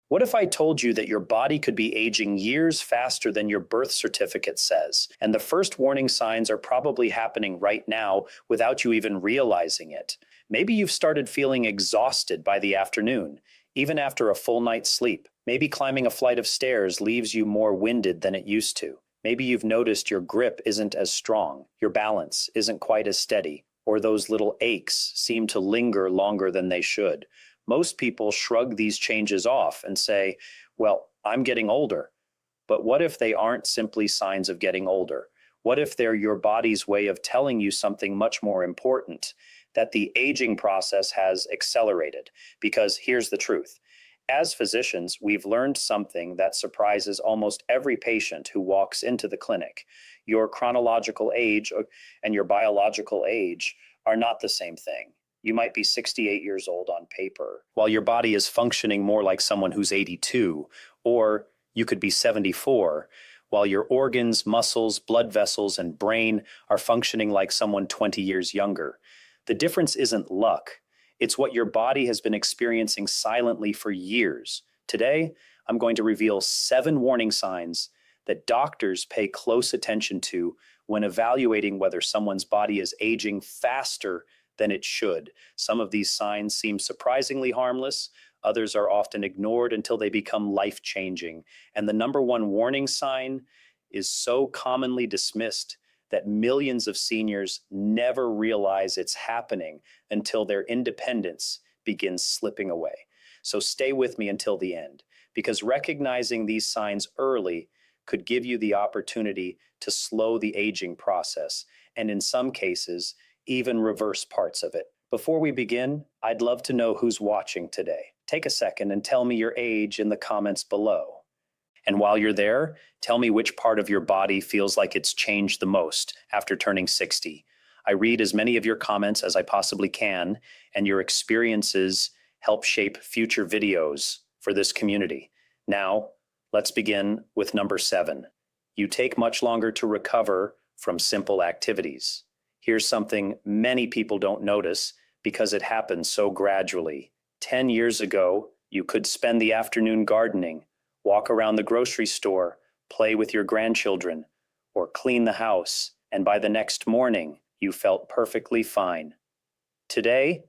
What if I told you that your body could be aging years faster than your birth certificate says, and the first warning signs are probably happening right now without you even realizing it? Maybe you've started feeling exhausted by the afternoon, even after a full night's sleep. Maybe climbing a flight of stairs leaves you more winded than it used to. Maybe you've noticed your grip isn't as strong, your balance isn't quite as steady, or those little aches seem to linger longer than they should. Most people shrug these changes off and say, well, I'm getting older. But what if they aren't simply signs of getting older? What if they're your body's way of telling you something much more important, that the aging process has accelerated? Because here's the truth. As physicians, we've learned something that surprises almost every patient who walks into the clinic. Your chronological age and your biological age are not the same thing. You might be 68 years old on paper, while your body is functioning more like someone who's 82, or you could be 74, while your organs, muscles, blood vessels, and brain are functioning like someone 20 years younger. The difference isn't luck. It's what your body has been experiencing silently for years. Today, I'm going to reveal 7 warning signs that doctors pay close attention to when evaluating whether someone's body is aging faster than it should. Some of these signs seem surprisingly harmless. Others are often ignored until they become life-changing. And the number one warning sign is so commonly dismissed that millions of seniors never realize it's happening until their independence begins slipping away. So stay with me until the end, because recognizing these signs early could give you the opportunity to slow the aging process, and in some cases, even reverse parts of it. Before we begin, I'd love to know who's watching today. Take a second and tell me your age in the comments below. And while you're there, tell me which part of your body feels like it's changed the most after turning 60. I read as many of your comments as I possibly can, and your experiences help shape future videos for this community. Now, let's begin with number 7. You take much longer to recover from simple activities. Here's something many people don't notice because it happens so gradually. 10 years ago, you could spend the afternoon gardening, walk around the grocery store, play with your grandchildren, or clean the house, and by the next morning, you felt perfectly fine. Today,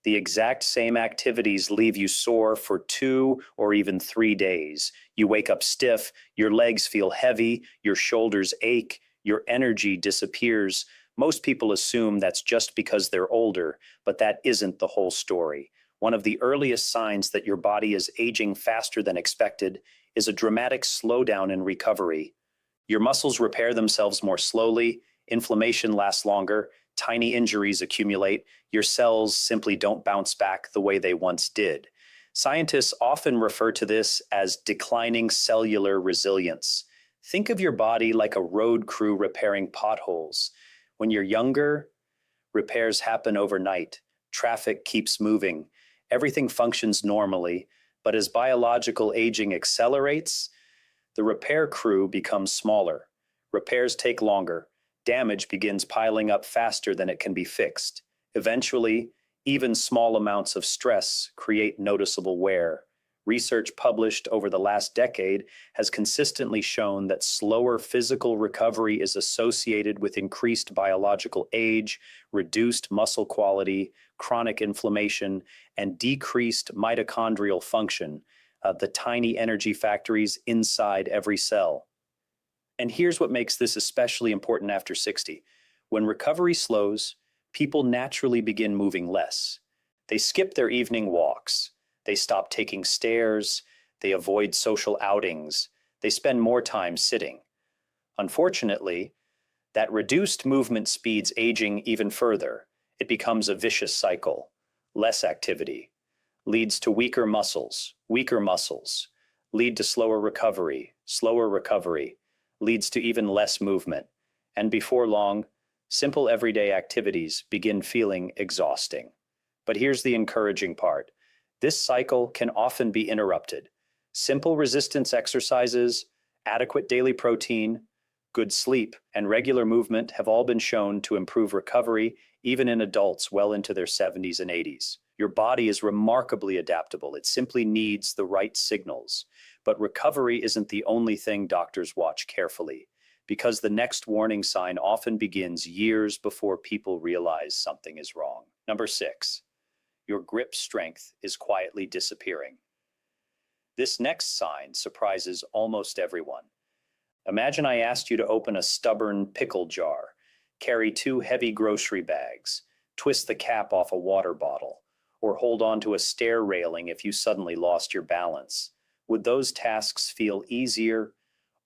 the exact same activities leave you sore for 2 or even 3 days. You wake up stiff, your legs feel heavy, your shoulders ache, your energy disappears. Most people assume that's just because they're older, but that isn't the whole story. One of the earliest signs that your body is aging faster than expected is a dramatic slowdown in recovery. Your muscles repair themselves more slowly, inflammation lasts longer, tiny injuries accumulate, your cells simply don't bounce back the way they once did. Scientists often refer to this as declining cellular resilience. Think of your body like a road crew repairing potholes. When you're younger, repairs happen overnight. Traffic keeps moving. Everything functions normally, but as biological aging accelerates, the repair crew becomes smaller. Repairs take longer. Damage begins piling up faster than it can be fixed. Eventually, even small amounts of stress create noticeable wear. Research published over the last decade has consistently shown that slower physical recovery is associated with increased biological age, reduced muscle quality, chronic inflammation, and decreased mitochondrial function, the tiny energy factories inside every cell. And here's what makes this especially important after 60. When recovery slows, people naturally begin moving less. They skip their evening walks. They stop taking stairs, they avoid social outings, they spend more time sitting. Unfortunately, that reduced movement speeds aging even further. It becomes a vicious cycle. Less activity leads to weaker muscles lead to slower recovery leads to even less movement. And before long, simple everyday activities begin feeling exhausting. But here's the encouraging part. This cycle can often be interrupted. Simple resistance exercises, adequate daily protein, good sleep, and regular movement have all been shown to improve recovery even in adults well into their 70s and 80s. Your body is remarkably adaptable. It simply needs the right signals. But recovery isn't the only thing doctors watch carefully, because the next warning sign often begins years before people realize something is wrong. Number 6, your grip strength is quietly disappearing. This next sign surprises almost everyone. Imagine I asked you to open a stubborn pickle jar, carry 2 heavy grocery bags, twist the cap off a water bottle, or hold on to a stair railing if you suddenly lost your balance. Would those tasks feel easier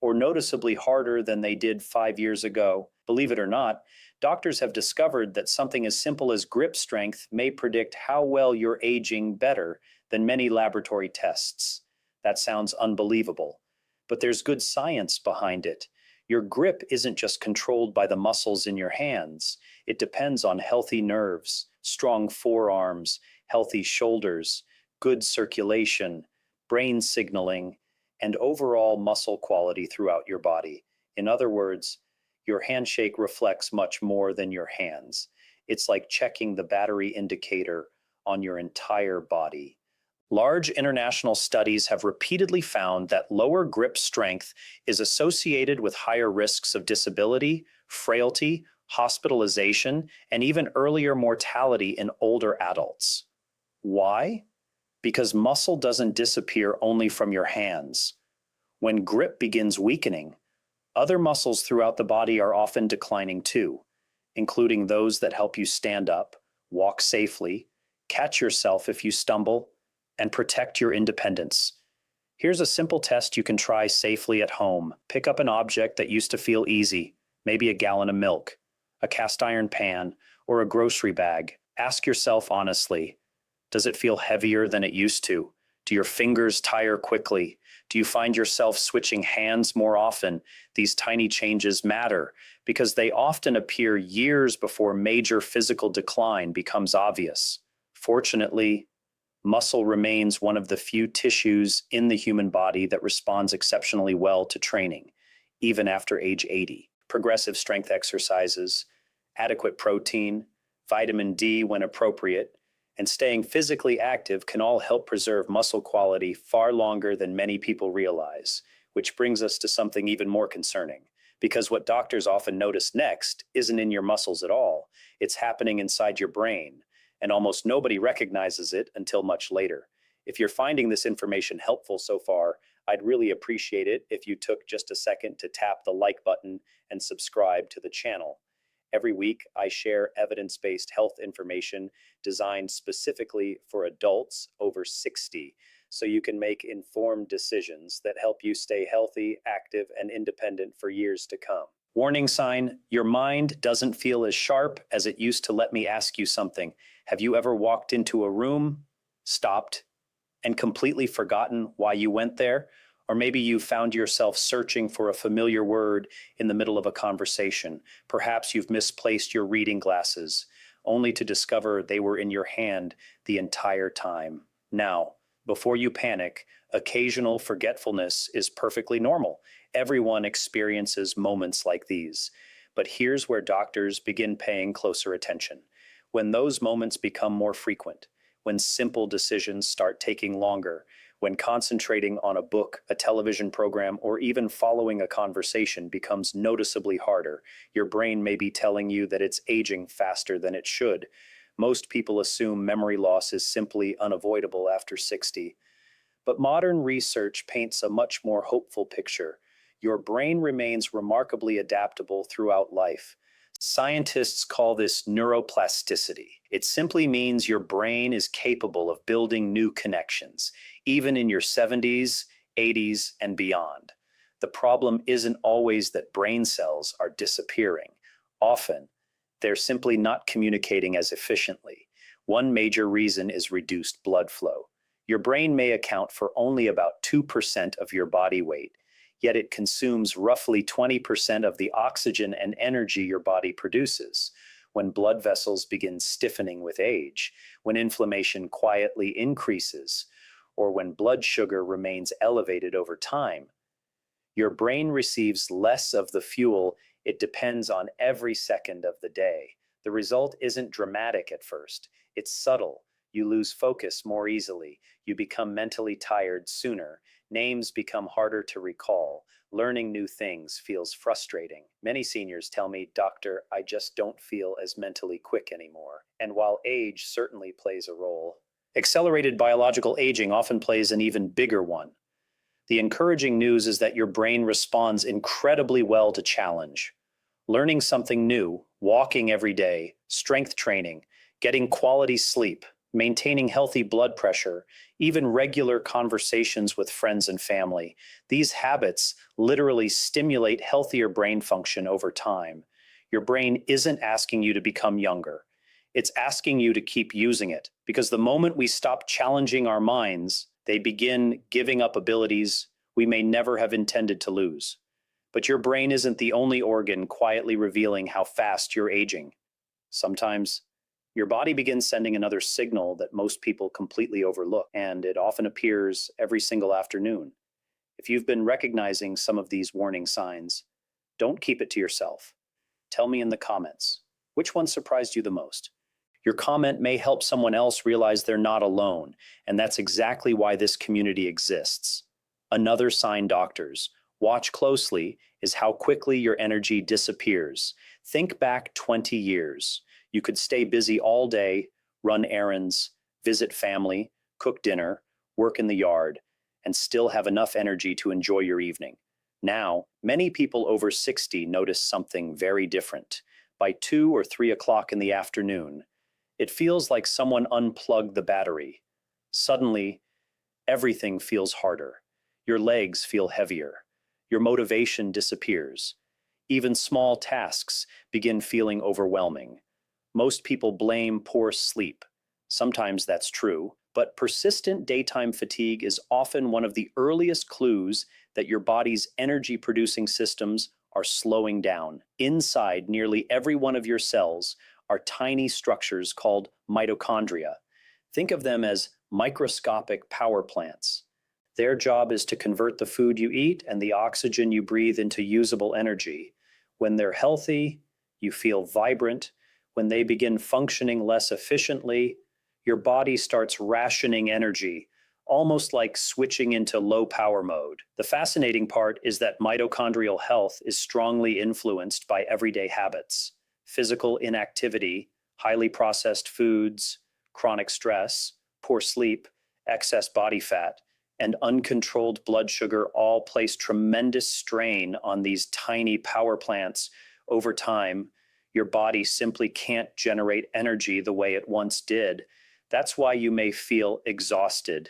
or noticeably harder than they did 5 years ago? Believe it or not, doctors have discovered that something as simple as grip strength may predict how well you're aging better than many laboratory tests. That sounds unbelievable, but there's good science behind it. Your grip isn't just controlled by the muscles in your hands. It depends on healthy nerves, strong forearms, healthy shoulders, good circulation, brain signaling, and overall muscle quality throughout your body. In other words, your handshake reflects much more than your hands. It's like checking the battery indicator on your entire body. Large international studies have repeatedly found that lower grip strength is associated with higher risks of disability, frailty, hospitalization, and even earlier mortality in older adults. Why? Because muscle doesn't disappear only from your hands. When grip begins weakening, other muscles throughout the body are often declining too, including those that help you stand up, walk safely, catch yourself if you stumble, and protect your independence. Here's a simple test you can try safely at home. Pick up an object that used to feel easy, maybe a gallon of milk, a cast iron pan, or a grocery bag. Ask yourself honestly, does it feel heavier than it used to? Do your fingers tire quickly? Do you find yourself switching hands more often? These tiny changes matter because they often appear years before major physical decline becomes obvious. Fortunately, muscle remains one of the few tissues in the human body that responds exceptionally well to training, even after age 80. Progressive strength exercises, adequate protein, vitamin D when appropriate, and staying physically active can all help preserve muscle quality far longer than many people realize, which brings us to something even more concerning. Because what doctors often notice next isn't in your muscles at all, it's happening inside your brain, and almost nobody recognizes it until much later. If you're finding this information helpful so far, I'd really appreciate it if you took just a second to tap the like button and subscribe to the channel. Every week, I share evidence-based health information designed specifically for adults over 60, so you can make informed decisions that help you stay healthy, active, and independent for years to come. Warning sign, your mind doesn't feel as sharp as it used to. Let me ask you something. Have you ever walked into a room, stopped, and completely forgotten why you went there? Or maybe you found yourself searching for a familiar word in the middle of a conversation. Perhaps you've misplaced your reading glasses, only to discover they were in your hand the entire time. Now, before you panic, occasional forgetfulness is perfectly normal. Everyone experiences moments like these. But here's where doctors begin paying closer attention. When those moments become more frequent, when simple decisions start taking longer, when concentrating on a book, a television program, or even following a conversation becomes noticeably harder, your brain may be telling you that it's aging faster than it should. Most people assume memory loss is simply unavoidable after 60. But modern research paints a much more hopeful picture. Your brain remains remarkably adaptable throughout life. Scientists call this neuroplasticity. It simply means your brain is capable of building new connections, even in your 70s, 80s, and beyond. The problem isn't always that brain cells are disappearing. Often, they're simply not communicating as efficiently. One major reason is reduced blood flow. Your brain may account for only about 2% of your body weight, yet it consumes roughly 20% of the oxygen and energy your body produces. When blood vessels begin stiffening with age, when inflammation quietly increases, or when blood sugar remains elevated over time, your brain receives less of the fuel it depends on every second of the day. The result isn't dramatic at first, it's subtle. You lose focus more easily. You become mentally tired sooner. Names become harder to recall. Learning new things feels frustrating. Many seniors tell me, Doctor, I just don't feel as mentally quick anymore. And while age certainly plays a role, accelerated biological aging often plays an even bigger one. The encouraging news is that your brain responds incredibly well to challenge. Learning something new, walking every day, strength training, getting quality sleep, maintaining healthy blood pressure, even regular conversations with friends and family. These habits literally stimulate healthier brain function over time. Your brain isn't asking you to become younger. It's asking you to keep using it because the moment we stop challenging our minds, they begin giving up abilities we may never have intended to lose. But your brain isn't the only organ quietly revealing how fast you're aging. Sometimes your body begins sending another signal that most people completely overlook, and it often appears every single afternoon. If you've been recognizing some of these warning signs, don't keep it to yourself. Tell me in the comments, which one surprised you the most? Your comment may help someone else realize they're not alone, and that's exactly why this community exists. Another sign, doctors, watch closely, is how quickly your energy disappears. Think back 20 years. You could stay busy all day, run errands, visit family, cook dinner, work in the yard, and still have enough energy to enjoy your evening. Now, many people over 60 notice something very different. By 2 or 3 o'clock in the afternoon, it feels like someone unplugged the battery. Suddenly, everything feels harder. Your legs feel heavier. Your motivation disappears. Even small tasks begin feeling overwhelming. Most people blame poor sleep. Sometimes that's true, but persistent daytime fatigue is often one of the earliest clues that your body's energy-producing systems are slowing down. Inside nearly every one of your cells are tiny structures called mitochondria. Think of them as microscopic power plants. Their job is to convert the food you eat and the oxygen you breathe into usable energy. When they're healthy, you feel vibrant. When they begin functioning less efficiently, your body starts rationing energy, almost like switching into low power mode. The fascinating part is that mitochondrial health is strongly influenced by everyday habits. Physical inactivity, highly processed foods, chronic stress, poor sleep, excess body fat, and uncontrolled blood sugar all place tremendous strain on these tiny power plants. Over time, your body simply can't generate energy the way it once did. That's why you may feel exhausted,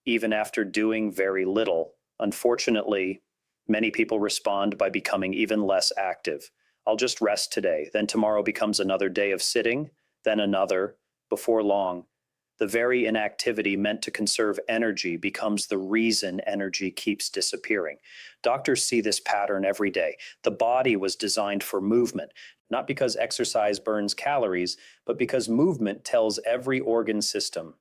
even after doing very little. Unfortunately, many people respond by becoming even less active. I'll just rest today, then tomorrow becomes another day of sitting, then another. Before long, the very inactivity meant to conserve energy becomes the reason energy keeps disappearing. Doctors see this pattern every day. The body was designed for movement, not because exercise burns calories, but because movement tells every organ system,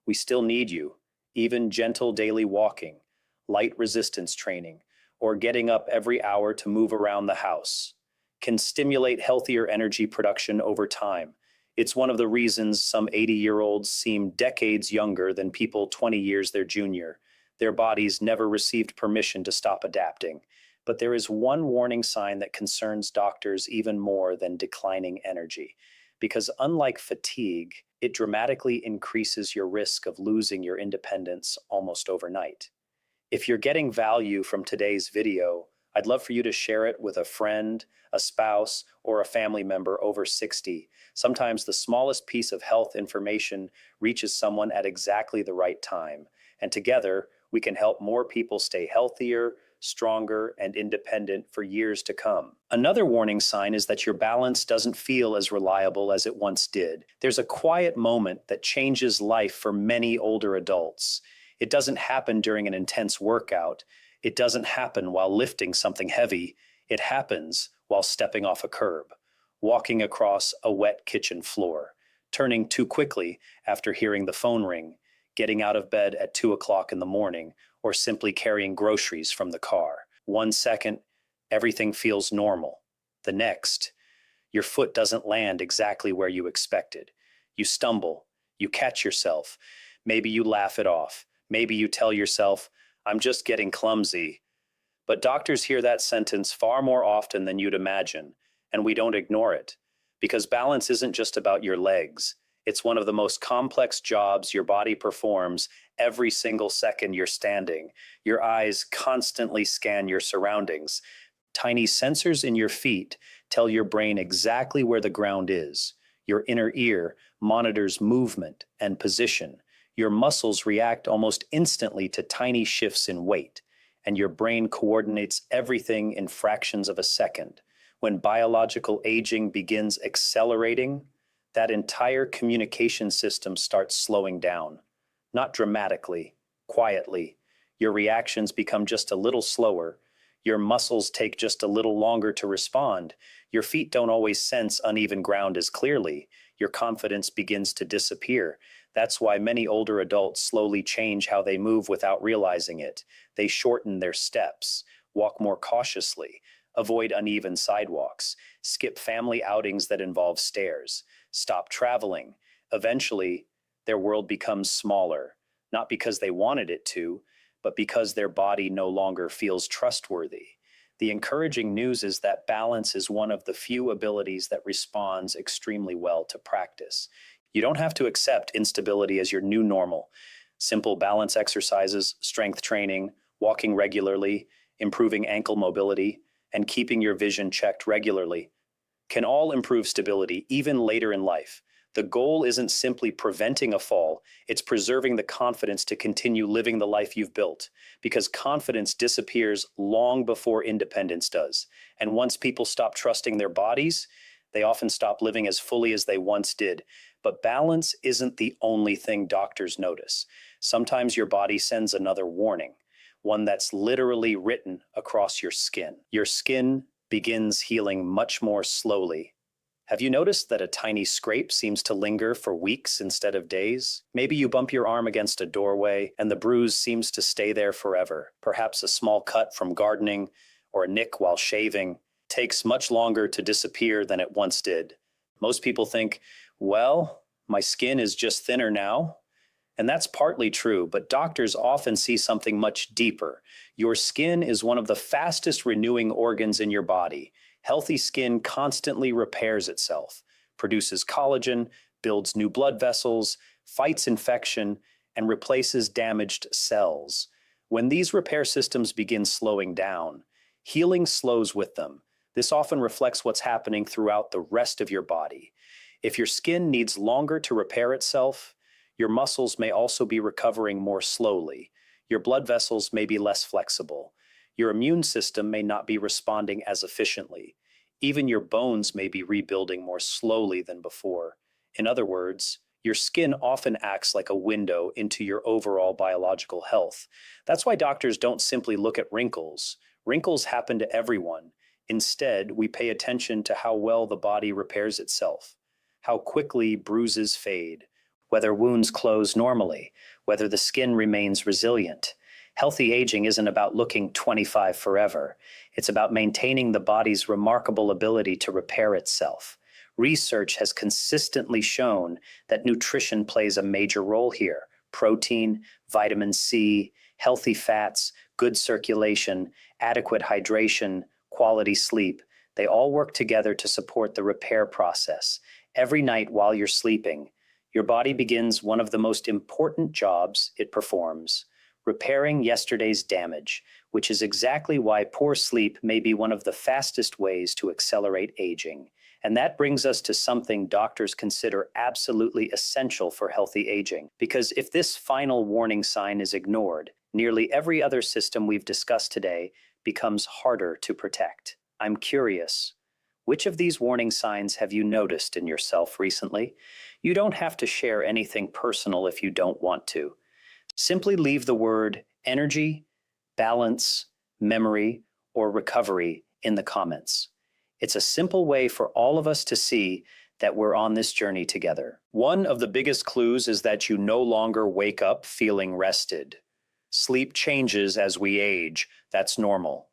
we still need you. Even gentle daily walking, light resistance training, or getting up every hour to move around the house can stimulate healthier energy production over time. It's one of the reasons some 80-year-olds seem decades younger than people 20 years their junior. Their bodies never received permission to stop adapting. But there is one warning sign that concerns doctors even more than declining energy. Because unlike fatigue, it dramatically increases your risk of losing your independence almost overnight. If you're getting value from today's video, I'd love for you to share it with a friend, a spouse, or a family member over 60. Sometimes the smallest piece of health information reaches someone at exactly the right time. And together, we can help more people stay healthier, stronger, and independent for years to come. Another warning sign is that your balance doesn't feel as reliable as it once did. There's a quiet moment that changes life for many older adults. It doesn't happen during an intense workout. It doesn't happen while lifting something heavy. It happens while stepping off a curb, walking across a wet kitchen floor, turning too quickly after hearing the phone ring, getting out of bed at 2 o'clock in the morning, or simply carrying groceries from the car. 1 second, everything feels normal. The next, your foot doesn't land exactly where you expected. You stumble, You catch yourself. Maybe you laugh it off. Maybe you tell yourself, I'm just getting clumsy. But doctors hear that sentence far more often than you'd imagine, and we don't ignore it. Because balance isn't just about your legs. It's one of the most complex jobs your body performs every single second you're standing. Your eyes constantly scan your surroundings. Tiny sensors in your feet tell your brain exactly where the ground is. Your inner ear monitors movement and position. Your muscles react almost instantly to tiny shifts in weight, and your brain coordinates everything in fractions of a second. When biological aging begins accelerating, that entire communication system starts slowing down. Not dramatically, quietly. Your reactions become just a little slower. Your muscles take just a little longer to respond. Your feet don't always sense uneven ground as clearly. Your confidence begins to disappear. That's why many older adults slowly change how they move without realizing it. They shorten their steps, walk more cautiously, avoid uneven sidewalks, skip family outings that involve stairs, stop traveling. Eventually, their world becomes smaller, not because they wanted it to, but because their body no longer feels trustworthy. The encouraging news is that balance is one of the few abilities that responds extremely well to practice. You don't have to accept instability as your new normal. Simple balance exercises, strength training, walking regularly, improving ankle mobility, and keeping your vision checked regularly can all improve stability even later in life. The goal isn't simply preventing a fall, it's preserving the confidence to continue living the life you've built, because confidence disappears long before independence does. And once people stop trusting their bodies, they often stop living as fully as they once did. But balance isn't the only thing doctors notice. Sometimes your body sends another warning, one that's literally written across your skin. Your skin begins healing much more slowly. Have you noticed that a tiny scrape seems to linger for weeks instead of days? Maybe you bump your arm against a doorway and the bruise seems to stay there forever. Perhaps a small cut from gardening or a nick while shaving takes much longer to disappear than it once did. Most people think, well, my skin is just thinner now. And that's partly true, but doctors often see something much deeper. Your skin is one of the fastest renewing organs in your body. Healthy skin constantly repairs itself, produces collagen, builds new blood vessels, fights infection, and replaces damaged cells. When these repair systems begin slowing down, healing slows with them. This often reflects what's happening throughout the rest of your body. If your skin needs longer to repair itself, your muscles may also be recovering more slowly. Your blood vessels may be less flexible. Your immune system may not be responding as efficiently. Even your bones may be rebuilding more slowly than before. In other words, your skin often acts like a window into your overall biological health. That's why doctors don't simply look at wrinkles. Wrinkles happen to everyone. Instead, we pay attention to how well the body repairs itself, how quickly bruises fade, whether wounds close normally, whether the skin remains resilient. Healthy aging isn't about looking 25 forever. It's about maintaining the body's remarkable ability to repair itself. Research has consistently shown that nutrition plays a major role here. Protein, vitamin C, healthy fats, good circulation, adequate hydration, quality sleep, they all work together to support the repair process. Every night while you're sleeping, your body begins one of the most important jobs it performs: repairing yesterday's damage, which is exactly why poor sleep may be one of the fastest ways to accelerate aging. And that brings us to something doctors consider absolutely essential for healthy aging. Because if this final warning sign is ignored, nearly every other system we've discussed today becomes harder to protect. I'm curious, which of these warning signs have you noticed in yourself recently? You don't have to share anything personal if you don't want to. Simply leave the word energy, balance, memory, or recovery in the comments. It's a simple way for all of us to see that we're on this journey together. One of the biggest clues is that you no longer wake up feeling rested. Sleep changes as we age. That's normal.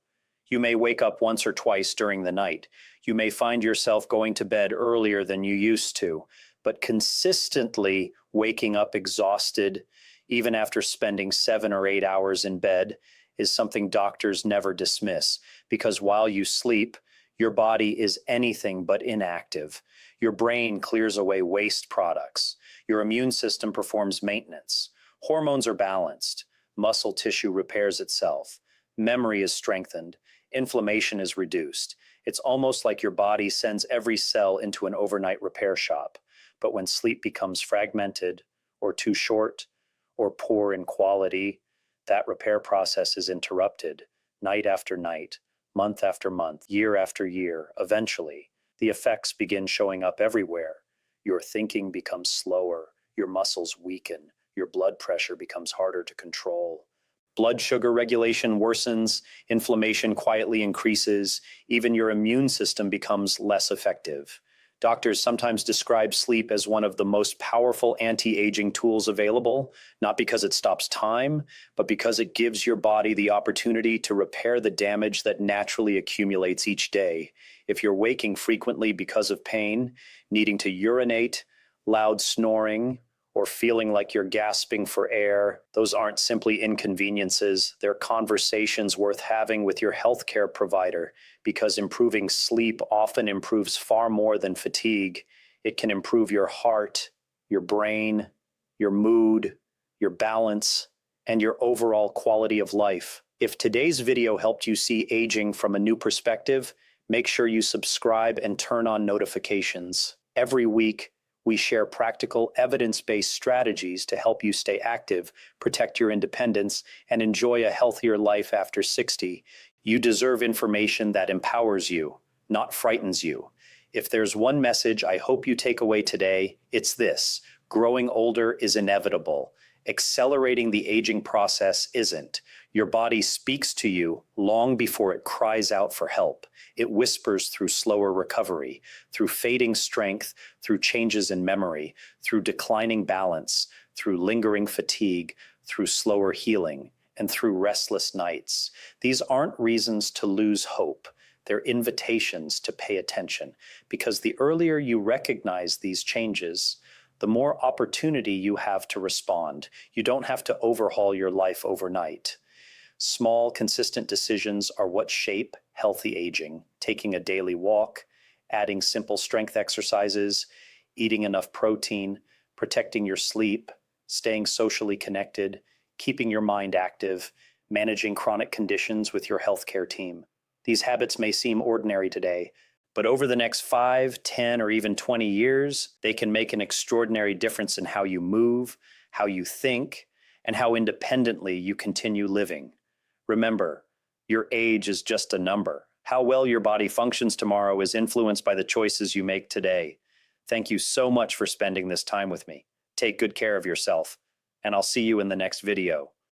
You may wake up once or twice during the night. You may find yourself going to bed earlier than you used to. but consistently waking up exhausted, even after spending 7 or 8 hours in bed, is something doctors never dismiss, because while you sleep, your body is anything but inactive. Your brain clears away waste products. Your immune system performs maintenance. Hormones are balanced. Muscle tissue repairs itself. Memory is strengthened. Inflammation is reduced. It's almost like your body sends every cell into an overnight repair shop. But when sleep becomes fragmented, or too short, or poor in quality, that repair process is interrupted, night after night, month after month, year after year. Eventually, the effects begin showing up everywhere. Your thinking becomes slower, your muscles weaken, your blood pressure becomes harder to control. Blood sugar regulation worsens, inflammation quietly increases, even your immune system becomes less effective. Doctors sometimes describe sleep as one of the most powerful anti-aging tools available, not because it stops time, but because it gives your body the opportunity to repair the damage that naturally accumulates each day. If you're waking frequently because of pain, needing to urinate, loud snoring, or feeling like you're gasping for air, those aren't simply inconveniences. They're conversations worth having with your healthcare provider, because improving sleep often improves far more than fatigue. It can improve your heart, your brain, your mood, your balance, and your overall quality of life. If today's video helped you see aging from a new perspective, make sure you subscribe and turn on notifications. Every week, we share practical, evidence-based strategies to help you stay active, protect your independence, and enjoy a healthier life after 60. You deserve information that empowers you, not frightens you. If there's one message I hope you take away today, it's this: growing older is inevitable. Accelerating the aging process isn't. Your body speaks to you long before it cries out for help. It whispers through slower recovery, through fading strength, through changes in memory, through declining balance, through lingering fatigue, through slower healing, and through restless nights. These aren't reasons to lose hope. They're invitations to pay attention, because the earlier you recognize these changes, the more opportunity you have to respond. You don't have to overhaul your life overnight. Small, consistent decisions are what shape healthy aging. Taking a daily walk, adding simple strength exercises, eating enough protein, protecting your sleep, staying socially connected, keeping your mind active, managing chronic conditions with your healthcare team. These habits may seem ordinary today, but over the next 5, 10, or even 20 years, they can make an extraordinary difference in how you move, how you think, and how independently you continue living. Remember, your age is just a number. How well your body functions tomorrow is influenced by the choices you make today. Thank you so much for spending this time with me. Take good care of yourself, and I'll see you in the next video.